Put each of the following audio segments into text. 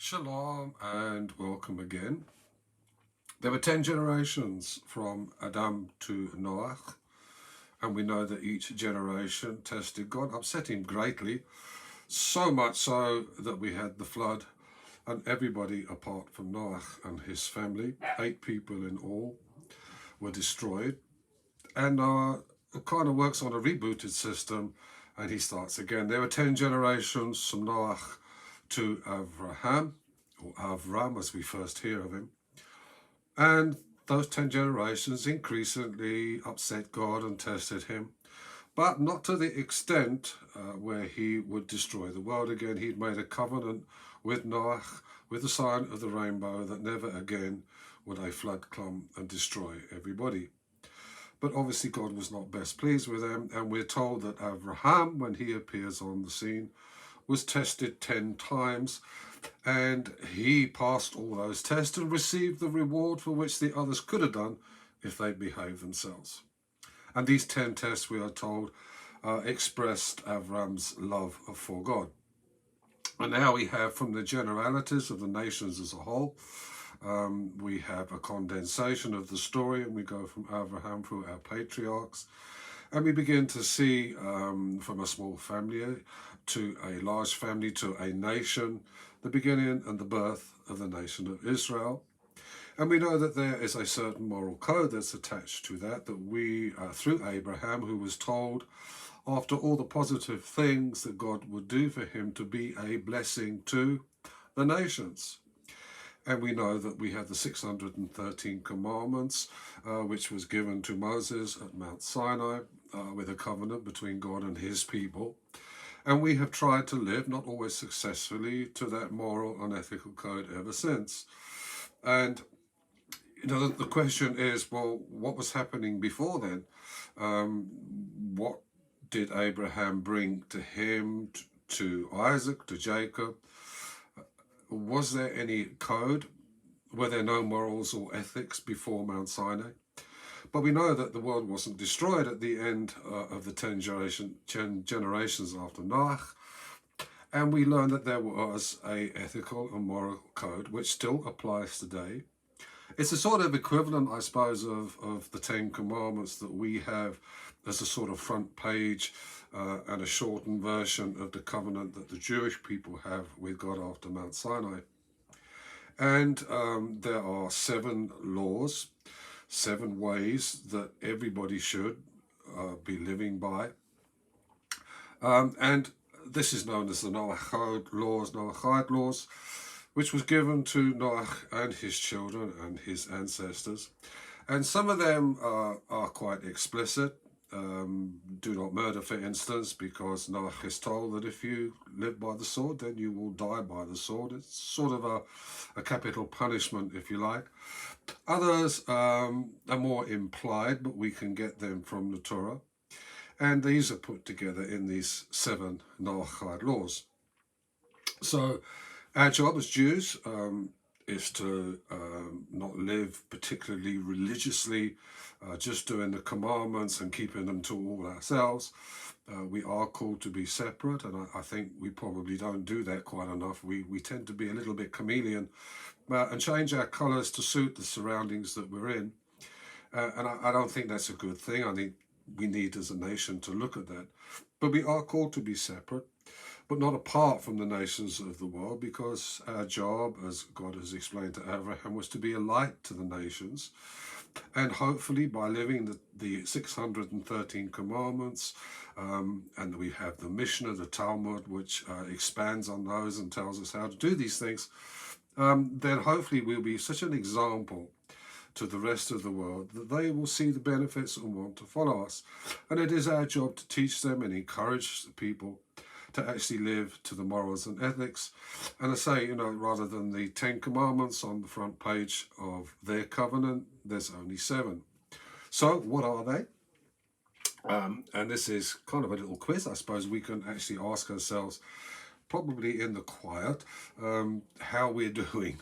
Shalom and welcome again. There were 10 generations from Adam to Noah, and we know that each generation tested God, upset him greatly, so much so that we had the flood, and everybody apart from Noah and his family, 8 people in all, were destroyed. And Noah kind of works on a rebooted system, and he starts again. There were 10 generations from Noah to Avraham, or Avram as we first hear of him. And those 10 generations increasingly upset God and tested him, but not to the extent where he would destroy the world again. He'd made a covenant with Noah, with the sign of the rainbow, that never again would a flood come and destroy everybody. But obviously God was not best pleased with them, and we're told that Abraham, when he appears on the scene, was tested 10 times, and he passed all those tests and received the reward for which the others could have done if they behaved themselves. And these 10 tests, we are told, expressed Avram's love for God. And now we have, from the generalities of the nations as a whole, we have a condensation of the story, and we go from Abraham through our patriarchs, and we begin to see from a small family to a large family to a nation, the beginning and the birth of the nation of Israel. And we know that there is a certain moral code that's attached to that we, through Abraham, who was told, after all the positive things that God would do for him, to be a blessing to the nations. And we know that we have the 613 commandments, which was given to Moses at Mount Sinai, with a covenant between God and his people. And we have tried to live, not always successfully, to that moral and ethical code ever since. And the question is, well, what was happening before then? What did Abraham bring to him, to Isaac, to Jacob? Was there any code? Were there no morals or ethics before Mount Sinai? But we know that the world wasn't destroyed at the end of the 10 generations after Noah. And we learn that there was a ethical and moral code which still applies today. It's a sort of equivalent, I suppose, of the 10 Commandments that we have as a sort of front page and a shortened version of the covenant that the Jewish people have with God after Mount Sinai. And there are 7 laws, 7 ways that everybody should be living by. And this is known as the Noahide laws, which was given to Noah and his children and his ancestors. And some of them are quite explicit. Do not murder, for instance, because Noah is told that if you live by the sword, then you will die by the sword. It's sort of a capital punishment, if you like. Others are more implied, but we can get them from the Torah. And these are put together in these 7 Noahide laws. So our job as Jews is to not live particularly religiously, just doing the commandments and keeping them to all ourselves. We are called to be separate, and I think we probably don't do that quite enough. We tend to be a little bit chameleon and change our colours to suit the surroundings that we're in. And I don't think that's a good thing. I think we need as a nation to look at that. But we are called to be separate, but not apart from the nations of the world, because our job, as God has explained to Abraham, was to be a light to the nations. And hopefully by living the 613 commandments, and we have the Mishnah, the Talmud, which expands on those and tells us how to do these things, then hopefully we'll be such an example to the rest of the world that they will see the benefits and want to follow us. And it is our job to teach them and encourage the people to actually live to the morals and ethics. And I say, rather than the 10 commandments on the front page of their covenant, there's only 7. So what are they? And this is kind of a little quiz, I suppose. We can actually ask ourselves, probably in the quiet, how we're doing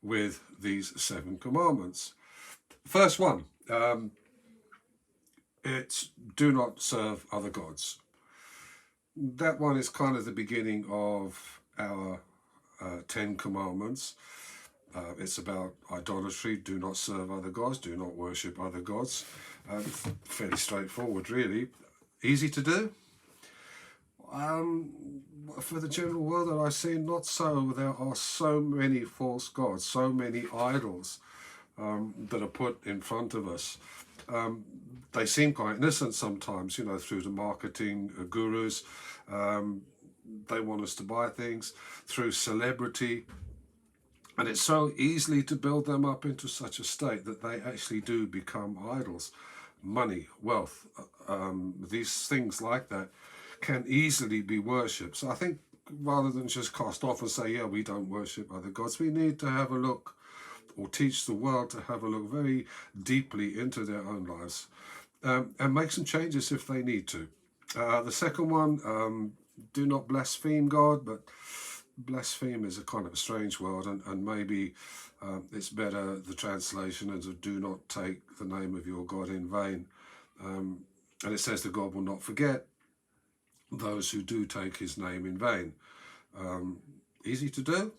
with these 7 commandments. First one, it's do not serve other gods. That one is kind of the beginning of our Ten Commandments. It's about idolatry. Do not serve other gods. Do not worship other gods. Fairly straightforward, really. Easy to do. For the general world that I see, not so. There are so many false gods, so many idols that are put in front of us. They seem quite innocent sometimes, you know, through the marketing gurus. They want us to buy things through celebrity. And it's so easy to build them up into such a state that they actually do become idols. Money, wealth, these things like that can easily be worshipped. So I think rather than just cast off and say, yeah, we don't worship other gods, we need to have a look, or teach the world to have a look very deeply into their own lives, and make some changes if they need to. The second one, do not blaspheme God, but blaspheme is a kind of a strange word, and maybe it's better the translation is do not take the name of your God in vain. And it says that God will not forget those who do take his name in vain. Easy to do.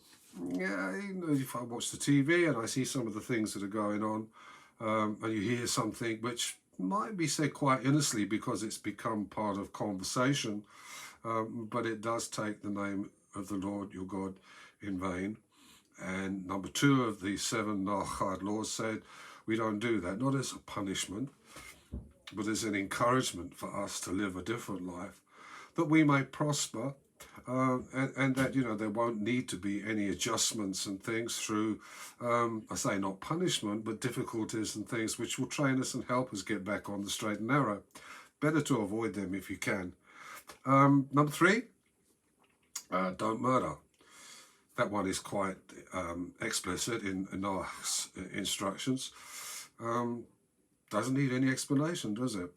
Yeah, you know, if I watch the TV and I see some of the things that are going on, and you hear something which might be said quite innocently because it's become part of conversation, but it does take the name of the Lord your God in vain. And number 2 of the 7 Nachad laws said we don't do that, not as a punishment, but as an encouragement for us to live a different life, that we may prosper, and that, you know, there won't need to be any adjustments and things through, I say not punishment, but difficulties and things which will train us and help us get back on the straight and narrow. Better to avoid them if you can. Number 3, don't murder. That one is quite explicit in Noah's instructions. Doesn't need any explanation, does it?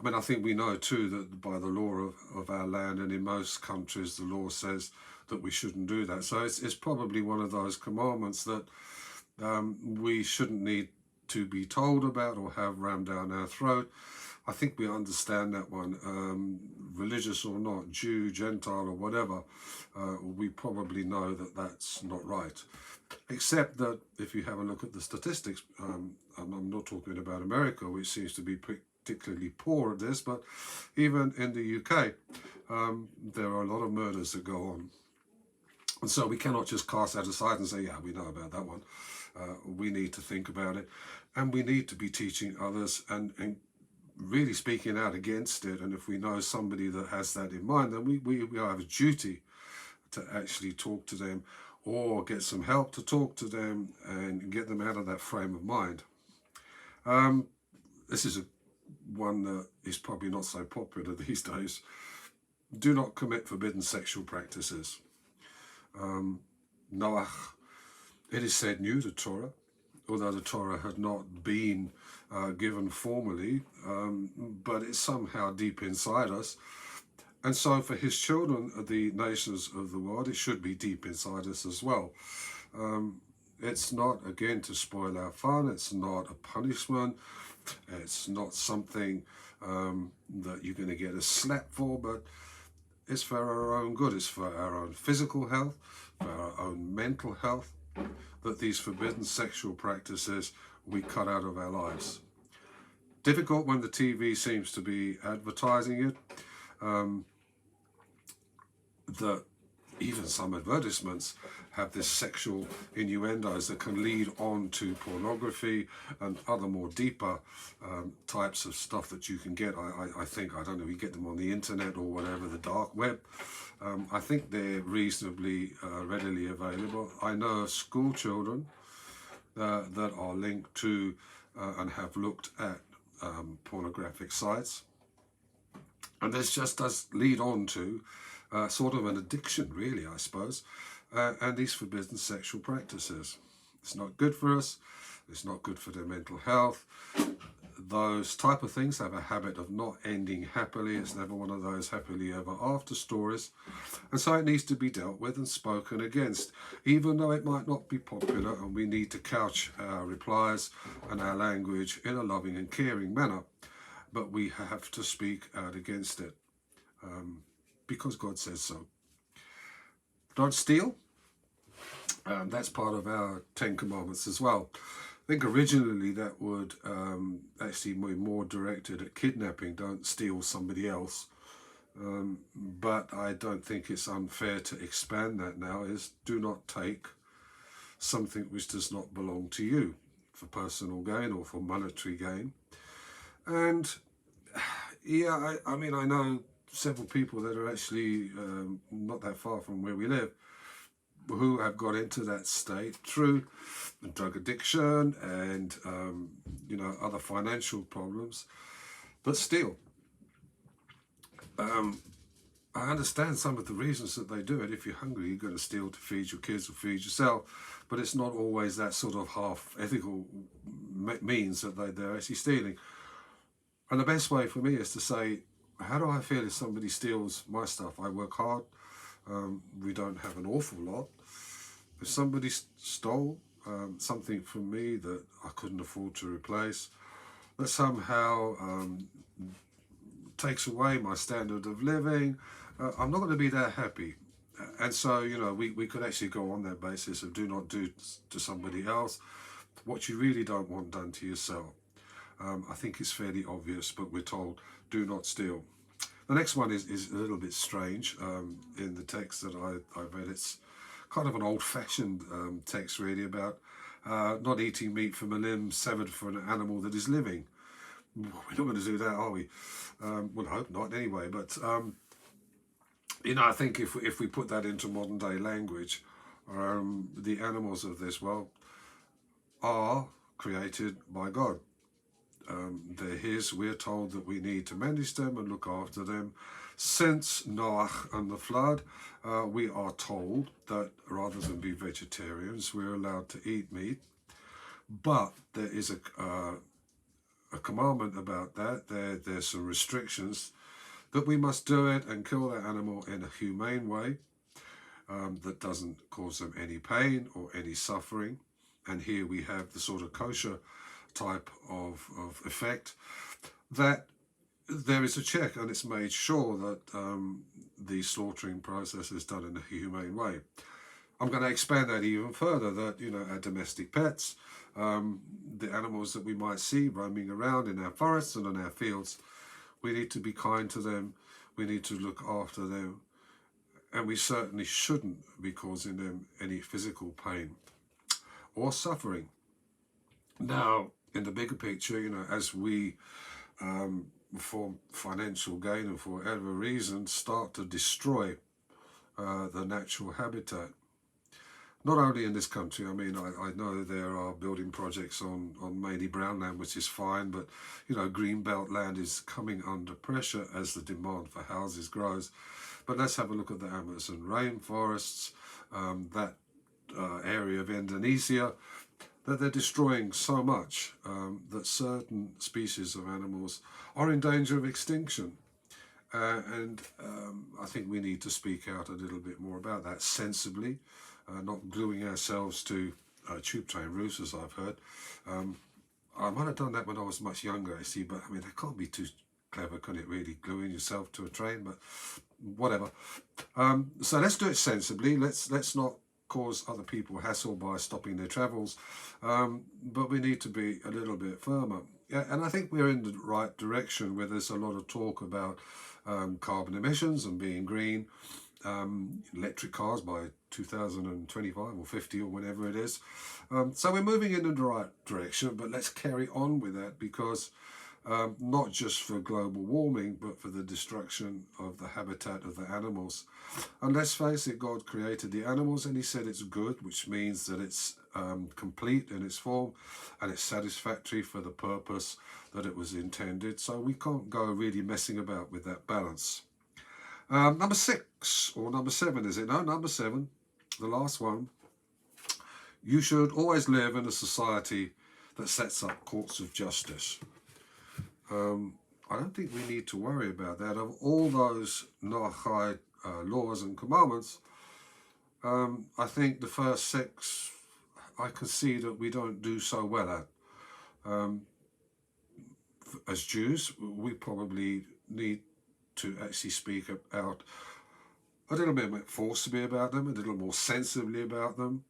I mean, I think we know too that by the law of our land, and in most countries the law says that we shouldn't do that. So it's probably one of those commandments that we shouldn't need to be told about or have rammed down our throat. I think we understand that one, religious or not, Jew, Gentile or whatever, we probably know that that's not right. Except that if you have a look at the statistics, and I'm not talking about America, which seems to be particularly poor at this, but even in the UK, there are a lot of murders that go on. And so we cannot just cast that aside and say, yeah, we know about that one. We need to think about it, and we need to be teaching others and really speaking out against it. And if we know somebody that has that in mind, then we have a duty to actually talk to them or get some help to talk to them and get them out of that frame of mind. This is one that is probably not so popular these days. Do not commit forbidden sexual practices. Noah, it is said, knew the Torah, although the Torah had not been given formally, but it's somehow deep inside us. And so for his children, the nations of the world, it should be deep inside us as well. It's not, again, to spoil our fun. It's not a punishment. It's not something that you're going to get a slap for, but it's for our own good. It's for our own physical health, for our own mental health, that these forbidden sexual practices we cut out of our lives. Difficult when the TV seems to be advertising it. That even some advertisements have this sexual innuendos that can lead on to pornography and other more deeper types of stuff that you can get. I think, I don't know, you get them on the internet or whatever, the dark web. I think they're reasonably readily available. I know school children that are linked to and have looked at pornographic sites. And this just does lead on to sort of an addiction, really, I suppose, and these forbidden sexual practices. It's not good for us. It's not good for their mental health. Those type of things have a habit of not ending happily. It's never one of those happily ever after stories. And so it needs to be dealt with and spoken against, even though it might not be popular, and we need to couch our replies and our language in a loving and caring manner. But we have to speak out against it because God says so. Don't steal. That's part of our Ten Commandments as well. I think originally that would actually be more directed at kidnapping, don't steal somebody else. But I don't think it's unfair to expand that now, is do not take something which does not belong to you for personal gain or for monetary gain. And yeah, I mean, I know several people that are actually not that far from where we live who have got into that state through drug addiction and other financial problems. But still, I understand some of the reasons that they do it. If you're hungry, you're going to steal to feed your kids or feed yourself. But it's not always that sort of half ethical means that they're actually stealing. And the best way for me is to say, how do I feel if somebody steals my stuff? I work hard. We don't have an awful lot. If somebody stole something from me that I couldn't afford to replace, that somehow takes away my standard of living, I'm not going to be that happy. And so, we could actually go on that basis of do not do to somebody else what you really don't want done to yourself. I think it's fairly obvious, but we're told do not steal. The next one is a little bit strange in the text that I read. It's kind of an old-fashioned text really about not eating meat from a limb severed from an animal that is living. We're not going to do that, are we? Well, I hope not anyway. But, I think if we put that into modern-day language, the animals of this world are created by God. They're his. We're told that we need to manage them and look after them. Since Noah and the flood, we are told that rather than be vegetarians, we're allowed to eat meat. But there is a commandment about that. There's some restrictions that we must do it and kill that animal in a humane way that doesn't cause them any pain or any suffering. And here we have the sort of kosher type of effect, that there is a check and it's made sure that the slaughtering process is done in a humane way. I'm going to expand that even further, that our domestic pets, the animals that we might see roaming around in our forests and in our fields, we need to be kind to them, we need to look after them, and we certainly shouldn't be causing them any physical pain or suffering. Now, in the bigger picture, as we, for financial gain and for whatever reason, start to destroy the natural habitat, not only in this country, I mean, I know there are building projects on mainly brown land, which is fine, but, greenbelt land is coming under pressure as the demand for houses grows. But let's have a look at the Amazon rainforests, that area of Indonesia, that they're destroying so much that certain species of animals are in danger of extinction. And I think we need to speak out a little bit more about that sensibly, not gluing ourselves to tube train roofs, as I've heard. I might have done that when I was much younger, I see, but I mean, that can't be too clever, can it really, gluing yourself to a train? But whatever. So let's do it sensibly. Let's not cause other people hassle by stopping their travels, but we need to be a little bit firmer. Yeah, and I think we're in the right direction, where there's a lot of talk about carbon emissions and being green, electric cars by 2025 or 50 or whenever it is. So we're moving in the right direction, but let's carry on with that, because not just for global warming, but for the destruction of the habitat of the animals. And let's face it, God created the animals and he said it's good, which means that it's complete in its form and it's satisfactory for the purpose that it was intended. So we can't go really messing about with that balance. Number 6, or number 7, is it? No, number 7, the last one. You should always live in a society that sets up courts of justice. I don't think we need to worry about that. Of all those Noahide laws and commandments, I think the first 6, I can see that we don't do so well at. As Jews, we probably need to actually speak out a little bit more forcibly about them, a little more sensibly about them.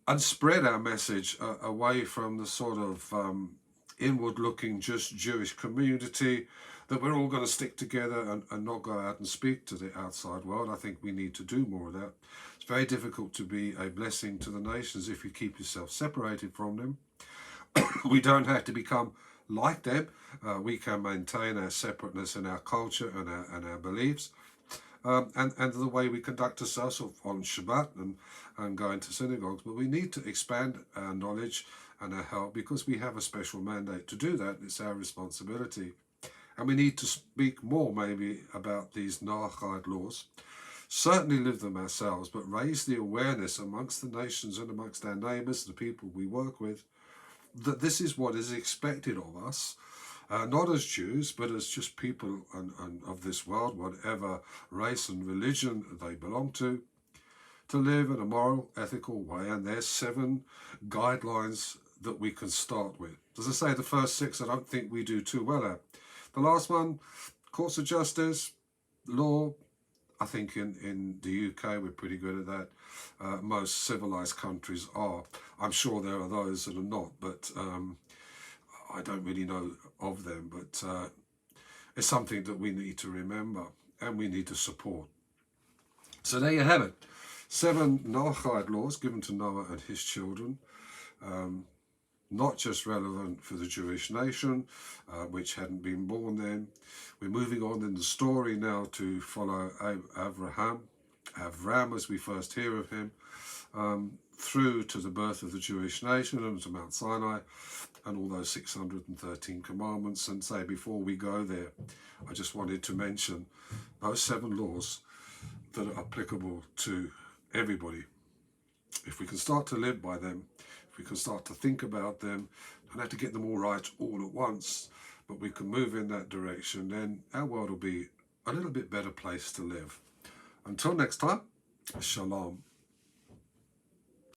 and spread our message away from the sort of inward-looking, just Jewish community, that we're all going to stick together and not go out and speak to the outside world. I think we need to do more of that. It's very difficult to be a blessing to the nations if you keep yourself separated from them. We don't have to become like them. We can maintain our separateness in our culture and our beliefs. And the way we conduct ourselves on Shabbat and going to synagogues. But we need to expand our knowledge and our help, because we have a special mandate to do that. It's our responsibility. And we need to speak more maybe about these Noahide laws. Certainly live them ourselves, but raise the awareness amongst the nations and amongst our neighbours, the people we work with, that this is what is expected of us. Not as Jews, but as just people and of this world, whatever race and religion they belong to live in a moral, ethical way. And there's 7 guidelines that we can start with. As I say, the first 6 I don't think we do too well at. The last one, courts of justice, law, I think in the UK we're pretty good at that. Most civilized countries are. I'm sure there are those that are not, but I don't really know of them. But it's something that we need to remember and we need to support. So there you have it. 7 Noahide laws given to Noah and his children. Not just relevant for the Jewish nation, which hadn't been born then. We're moving on in the story now to follow Avram, as we first hear of him, through to the birth of the Jewish nation and to Mount Sinai and all those 613 commandments. And say, before we go there, I just wanted to mention those 7 laws that are applicable to everybody. If we can start to live by them, we can start to think about them, don't have to get them all right all at once, but we can move in that direction, then our world will be a little bit better place to live. Until next time, Shalom.